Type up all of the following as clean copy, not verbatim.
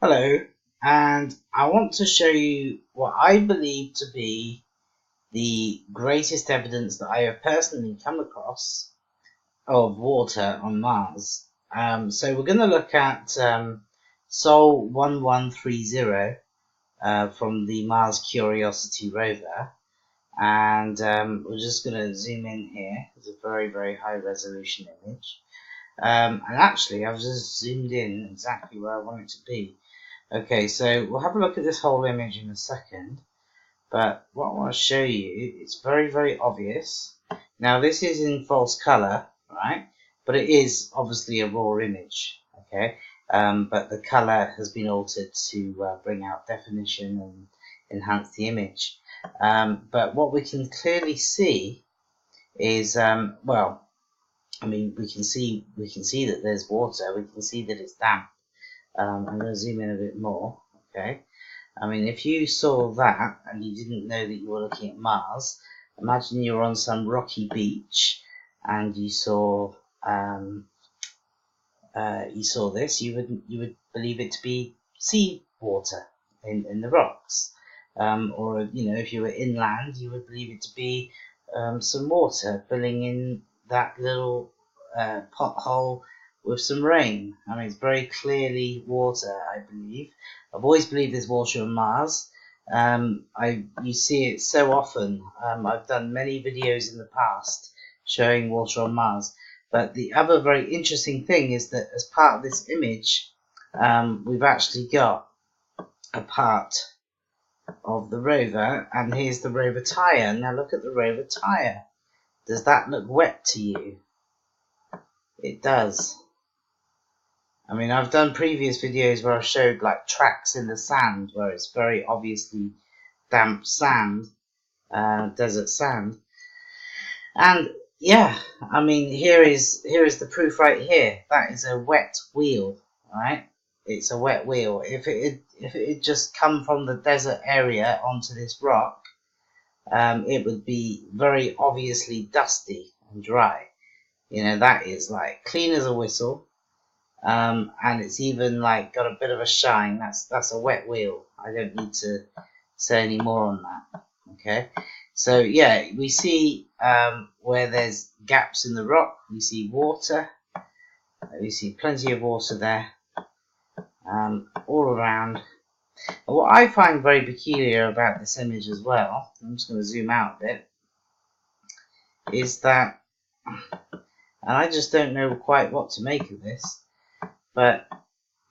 Hello, and I want to show you what I believe to be the greatest evidence that I have personally come across of water on Mars. So we're going to look at Sol 1130 from the Mars Curiosity Rover, and we're just going to zoom in here. It's a very, very high resolution image. And actually, I've just zoomed in exactly where I want it to be. Okay, so we'll have a look at this whole image in a second, but what I want to show you, it's very, very obvious. Now, this is in false color, right? But it is obviously a raw image, okay? But the color has been altered to bring out definition and enhance the image. But what we can clearly see is, well, I mean, we can see that there's water. We can see that it's damp. I'm going to zoom in a bit more, okay? I mean, if you saw that and you didn't know that you were looking at Mars, imagine you were on some rocky beach and you saw this, you would believe it to be sea water in the rocks. Or, you know, if you were inland, you would believe it to be some water filling in that little pothole with some rain. I mean, it's very clearly water, I believe. I've always believed there's water on Mars. You see it so often. I've done many videos in the past showing water on Mars. But the other very interesting thing is that as part of this image, we've actually got a part of the rover, and here's the rover tyre. Now look at the rover tyre. Does that look wet to you? It does. I mean, I've done previous videos where I've showed like tracks in the sand where it's very obviously damp sand, desert sand. And yeah, I mean, here is the proof right here. That is a wet wheel, right? It's a wet wheel. If it had just come from the desert area onto this rock, it would be very obviously dusty and dry. You know, that is like clean as a whistle. And it's even like got a bit of a shine. That's a wet wheel. I don't need to say any more on that. Okay, so yeah, we see where there's gaps in the rock, we see water. We see plenty of water there, all around. And what I find very peculiar about this image as well, I'm just going to zoom out a bit, is that, and I just don't know quite what to make of this, but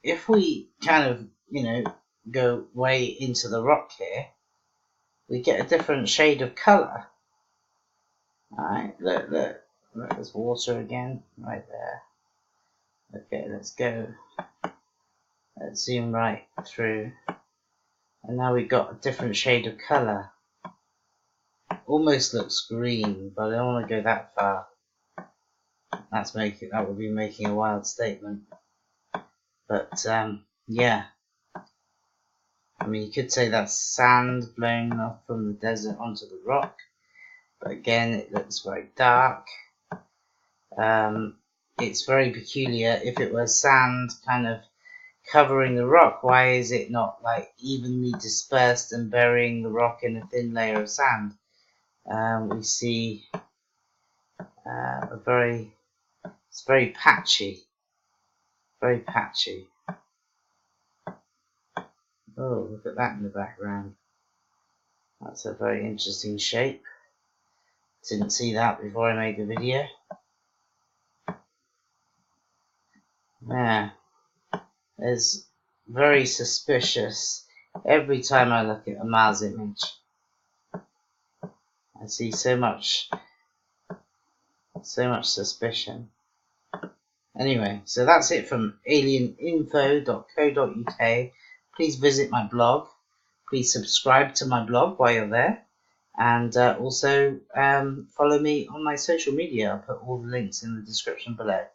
if we kind of, you know, go way into the rock here, we get a different shade of colour. Alright, look, there's water again, right there. Okay, let's go. Let's zoom right through. And now we've got a different shade of colour. Almost looks green, but I don't want to go that far. That would be making a wild statement. But yeah, I mean, you could say that's sand blown off from the desert onto the rock, but again, it looks very dark. It's very peculiar. If it was sand kind of covering the rock, why is it not like evenly dispersed and burying the rock in a thin layer of sand? We see it's very patchy. Very patchy. Oh, look at that in the background. That's a very interesting shape. Didn't see that before I made the video. Yeah, it's very suspicious. Every time I look at a Mars image, I see so much suspicion. Anyway, so that's it from alieninfo.co.uk. Please visit my blog. Please subscribe to my blog while you're there. And also follow me on my social media. I'll put all the links in the description below.